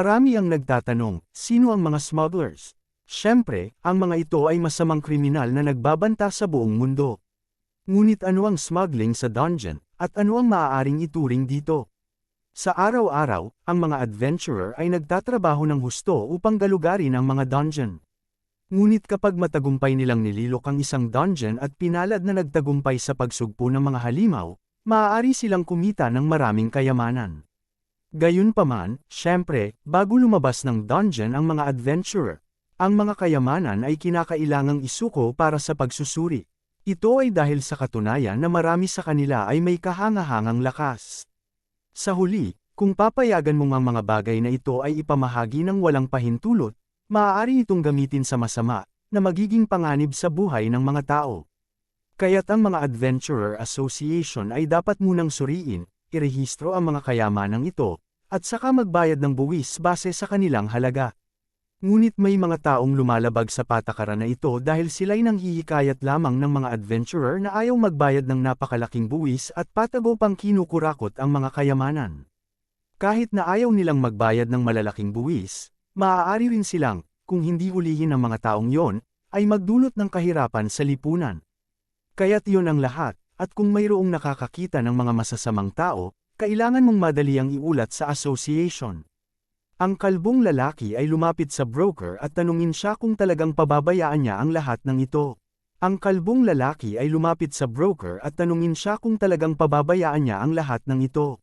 Marami ang nagtatanong, sino ang mga smugglers? Siyempre, ang mga ito ay masamang kriminal na nagbabanta sa buong mundo. Ngunit ano ang smuggling sa dungeon, at ano ang maaaring ituring dito? Sa araw-araw, ang mga adventurer ay nagtatrabaho ng husto upang galugarin ang mga dungeon. Ngunit kapag matagumpay nilang nililok ang isang dungeon at pinalad na nagtagumpay sa pagsugpo ng mga halimaw, maaari silang kumita ng maraming kayamanan. Gayunpaman, syempre, bago lumabas ng dungeon ang mga adventurer, ang mga kayamanan ay kinakailangang isuko para sa pagsusuri. Ito ay dahil sa katunayan na marami sa kanila ay may kahangahangang lakas. Sa huli, kung papayagan mong ang mga bagay na ito ay ipamahagi ng walang pahintulot, maaari itong gamitin sa masama, na magiging panganib sa buhay ng mga tao. Kaya't ang mga Adventurer Association ay dapat munang suriin, irehistro ang mga kayamanang ito, at saka magbayad ng buwis base sa kanilang halaga. Ngunit may mga taong lumalabag sa patakaran na ito dahil sila'y nanghihikayat lamang ng mga adventurer na ayaw magbayad ng napakalaking buwis at patago pang kinukurakot ang mga kayamanan. Kahit na ayaw nilang magbayad ng malalaking buwis, maaari rin silang, kung hindi hulihin ng mga taong yon, ay magdulot ng kahirapan sa lipunan. Kaya't yun ang lahat, at kung mayroong nakakakita ng mga masasamang tao, kailangan mong madaliang iulat sa association. Ang kalbong lalaki ay lumapit sa broker at tanungin siya kung talagang pababayaan niya ang lahat ng ito. Ang kalbong lalaki ay lumapit sa broker at tanungin siya kung talagang pababayaan niya ang lahat ng ito.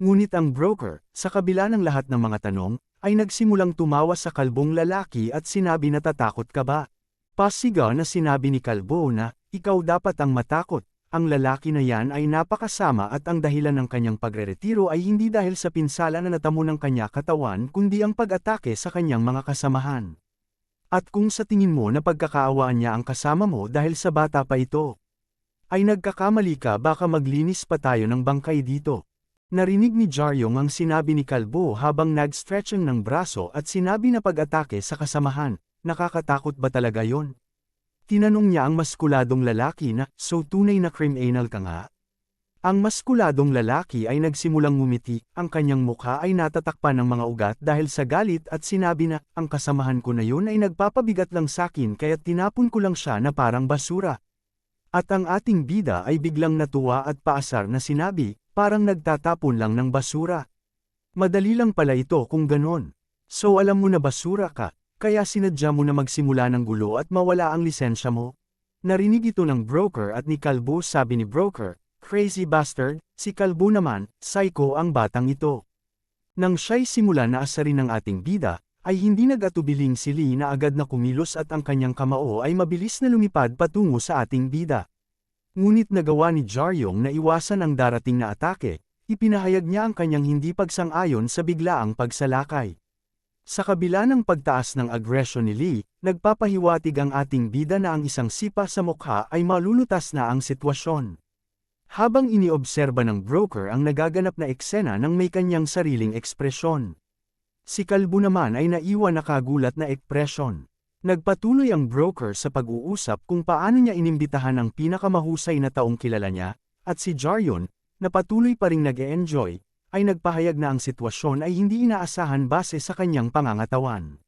Ngunit ang broker, sa kabila ng lahat ng mga tanong, ay nagsimulang tumawa sa kalbong lalaki at sinabi na tatakot ka ba? Pasigaw na sinabi ni kalbo na, ikaw dapat ang matakot. Ang lalaki na yan ay napakasama at ang dahilan ng kanyang pagreretiro ay hindi dahil sa pinsala na natamo ng kanya katawan kundi ang pag-atake sa kanyang mga kasamahan. At kung sa tingin mo na pagkakaawaan niya ang kasama mo dahil sa bata pa ito, ay nagkakamali ka, baka maglinis pa tayo ng bangkay dito. Narinig ni Jaryong ang sinabi ni Kalbo habang nag-stretching ng braso at sinabi na pag-atake sa kasamahan, nakakatakot ba talaga yon? Tinanong niya ang maskuladong lalaki na, so tunay na criminal ka nga? Ang maskuladong lalaki ay nagsimulang ngumiti, ang kanyang mukha ay natatakpan ng mga ugat dahil sa galit at sinabi na, ang kasamahan ko na yun ay nagpapabigat lang sakin kaya tinapon ko lang siya na parang basura. At ang ating bida ay biglang natuwa at paasar na sinabi, parang nagtatapon lang ng basura. Madali lang pala ito kung ganon. So alam mo na basura ka. Kaya sinadya mo na magsimula ng gulo at mawala ang lisensya mo? Narinig ito ng broker at ni Kalbo. Sabi ni broker, crazy bastard, si Kalbo naman, psycho ang batang ito. Nang siya'y simula na asarin ng ating bida, ay hindi nag-atubiling si Lee na agad na kumilos at ang kanyang kamao ay mabilis na lumipad patungo sa ating bida. Ngunit nagawa ni Jaryong na iwasan ang darating na atake, ipinahayag niya ang kanyang hindi pagsang-ayon sa biglaang pagsalakay. Sa kabila ng pagtaas ng agresyon ni Lee, nagpapahiwatig ang ating bida na ang isang sipa sa mukha ay malulutas na ang sitwasyon. Habang iniobserba ng broker ang nagaganap na eksena ng may kanyang sariling ekspresyon. Si Kalbo naman ay naiwan na kagulat na ekspresyon. Nagpatuloy ang broker sa pag-uusap kung paano niya inimbitahan ang pinakamahusay na taong kilala niya, at si Jaryon, na patuloy pa ring nag-e-enjoy, ay nagpahayag na ang sitwasyon ay hindi inaasahan base sa kanyang pangangatawan.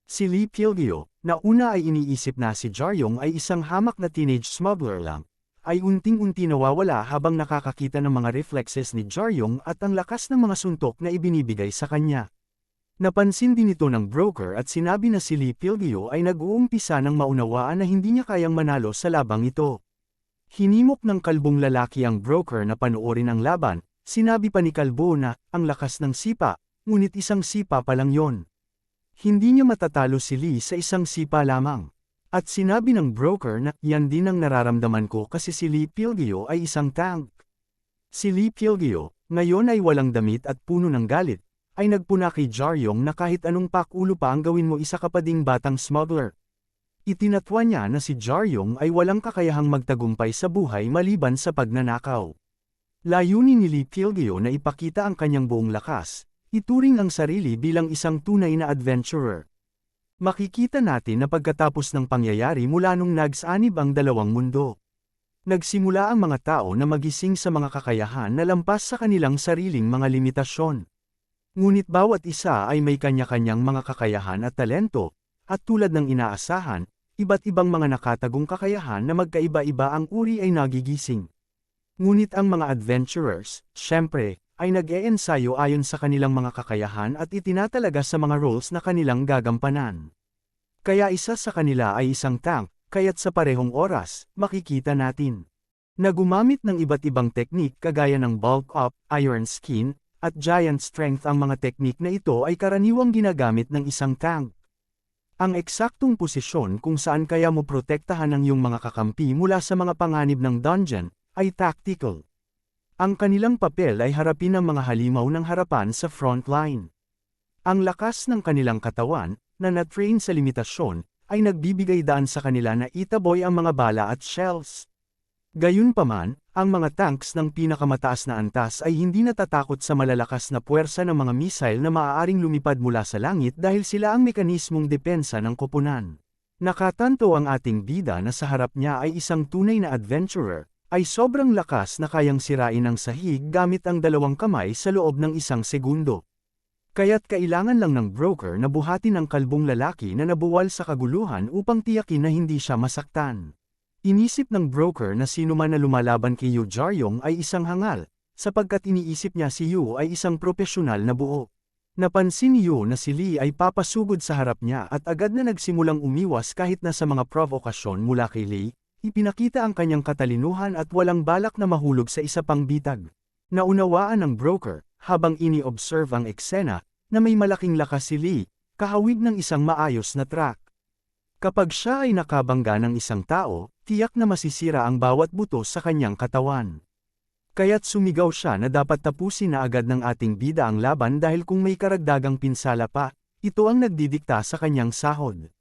Si Lee Pilgio, na una ay iniisip na si Jaryong ay isang hamak na teenage smuggler lang, ay unting-unti nawawala habang nakakakita ng mga reflexes ni Jaryong at ang lakas ng mga suntok na ibinibigay sa kanya. Napansin din ito ng broker at sinabi na si Lee Pilgio ay nag-uumpisa ng maunawaan na hindi niya kayang manalo sa labang ito. Hinimok ng kalbong lalaki ang broker na panoorin ang laban. Sinabi pa ni Kalbo na, ang lakas ng sipa, ngunit isang sipa pa lang yon. Hindi niya matatalo si Lee sa isang sipa lamang. At sinabi ng broker na, yan din ang nararamdaman ko kasi si Lee Pilgio ay isang tank. Si Lee Pilgio, ngayon ay walang damit at puno ng galit, ay nagpuna kay Jaryong na kahit anong pakulo pa ang gawin mo isa ka pa ding batang smuggler. Itinatwa niya na si Jaryong ay walang kakayahang magtagumpay sa buhay maliban sa pagnanakaw. Layunin ni Lee Pilgio na ipakita ang kanyang buong lakas, ituring ang sarili bilang isang tunay na adventurer. Makikita natin na pagkatapos ng pangyayari mula nung nagsanib ang dalawang mundo, nagsimula ang mga tao na magising sa mga kakayahan na lampas sa kanilang sariling mga limitasyon. Ngunit bawat isa ay may kanya-kanyang mga kakayahan at talento, at tulad ng inaasahan, iba't ibang mga nakatagong kakayahan na magkaiba-iba ang uri ay nagigising. Ngunit ang mga adventurers, syempre, ay nag-e-ensayo ayon sa kanilang mga kakayahan at itinatalaga sa mga roles na kanilang gagampanan. Kaya isa sa kanila ay isang tank, kaya't sa parehong oras, makikita natin na gumamit ng iba't ibang teknik kagaya ng bulk up, iron skin, at giant strength. Ang mga teknik na ito ay karaniwang ginagamit ng isang tank. Ang eksaktong posisyon kung saan kaya mo protektahan ang iyong mga kakampi mula sa mga panganib ng dungeon, ay tactical. Ang kanilang papel ay harapin ang mga halimaw ng harapan sa front line. Ang lakas ng kanilang katawan, na na-train sa limitasyon, ay nagbibigay daan sa kanila na itaboy ang mga bala at shells. Gayunpaman, ang mga tanks ng pinakamataas na antas ay hindi natatakot sa malalakas na puwersa ng mga missile na maaaring lumipad mula sa langit dahil sila ang mekanismong depensa ng koponan. Nakatanto ang ating bida na sa harap niya ay isang tunay na adventurer, ay sobrang lakas na kayang sirain ang sahig gamit ang dalawang kamay sa loob ng isang segundo. Kaya't kailangan lang ng broker na buhatin ang kalbong lalaki na nabuwal sa kaguluhan upang tiyakin na hindi siya masaktan. Inisip ng broker na sino man na lumalaban kay Yu Jaryong ay isang hangal, sapagkat iniisip niya si Yu ay isang propesyonal na buo. Napansin ni Yu na si Lee ay papasugod sa harap niya at agad na nagsimulang umiwas kahit na sa mga provokasyon mula kay Lee, ipinakita ang kanyang katalinuhan at walang balak na mahulog sa isa pang bitag. Naunawaan ng broker, habang ini-observe ang eksena, na may malaking lakas si Lee, kahawig ng isang maayos na track. Kapag siya ay nakabangga ng isang tao, tiyak na masisira ang bawat buto sa kanyang katawan. Kaya't sumigaw siya na dapat tapusin na agad ng ating bida ang laban dahil kung may karagdagang pinsala pa, ito ang nagdidikta sa kanyang sahod.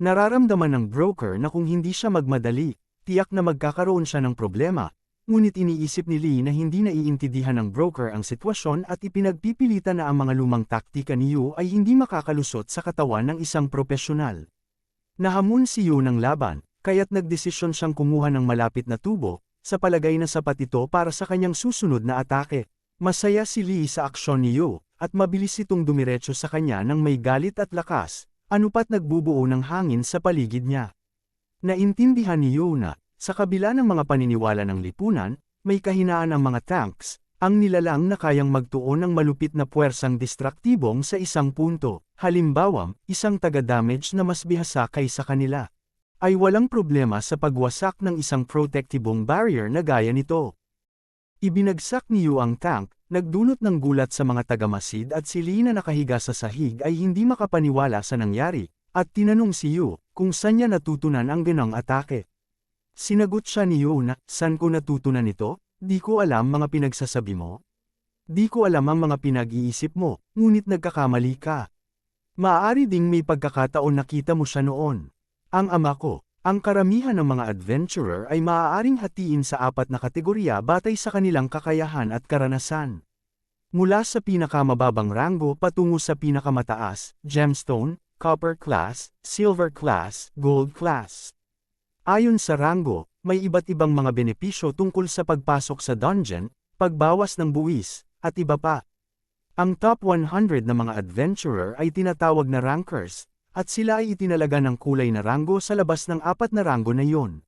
Nararamdaman ng broker na kung hindi siya magmadali, tiyak na magkakaroon siya ng problema, ngunit iniisip ni Lee na hindi naiintindihan ng broker ang sitwasyon at ipinagpipilitan na ang mga lumang taktika ni Yu ay hindi makakalusot sa katawan ng isang propesyonal. Nahamon si Yu ng laban, kaya't nagdesisyon siyang kumuha ng malapit na tubo, sa palagay na sapat ito para sa kanyang susunod na atake. Masaya si Lee sa aksyon ni Yu, at mabilis itong dumiretso sa kanya ng may galit at lakas, anupat nagbubuo ng hangin sa paligid niya. Naintindihan ni Yu na, sa kabila ng mga paniniwala ng lipunan, may kahinaan ang mga tanks, ang nilalang na kayang magtuon ng malupit na puwersang distraktibong sa isang punto, halimbawa, isang taga-damage na mas bihasa kaysa kanila, ay walang problema sa pagwasak ng isang protectibong barrier na gaya nito. Ibinagsak ni Yu ang tank, nagdulot ng gulat sa mga taga-masid at si Lee na nakahiga sa sahig ay hindi makapaniwala sa nangyari, at tinanong si Yu kung saan niya natutunan ang ganong atake. Sinagot siya ni Yu na, "Saan ko natutunan ito? Di ko alam mga pinagsasabi mo. Di ko alam ang mga pinag-iisip mo, ngunit nagkakamali ka. Maaari ding may pagkakataon nakita mo siya noon. Ang ama ko, ang karamihan ng mga adventurer ay maaaring hatiin sa 4 na kategorya batay sa kanilang kakayahan at karanasan. Mula sa pinakamababang ranggo patungo sa pinakamataas, gemstone, copper class, silver class, gold class. Ayon sa ranggo, may iba't ibang mga benepisyo tungkol sa pagpasok sa dungeon, pagbawas ng buwis, at iba pa. Ang top 100 na mga adventurer ay tinatawag na rankers, at sila ay itinalaga ng kulay na ranggo sa labas ng 4 na ranggo na iyon.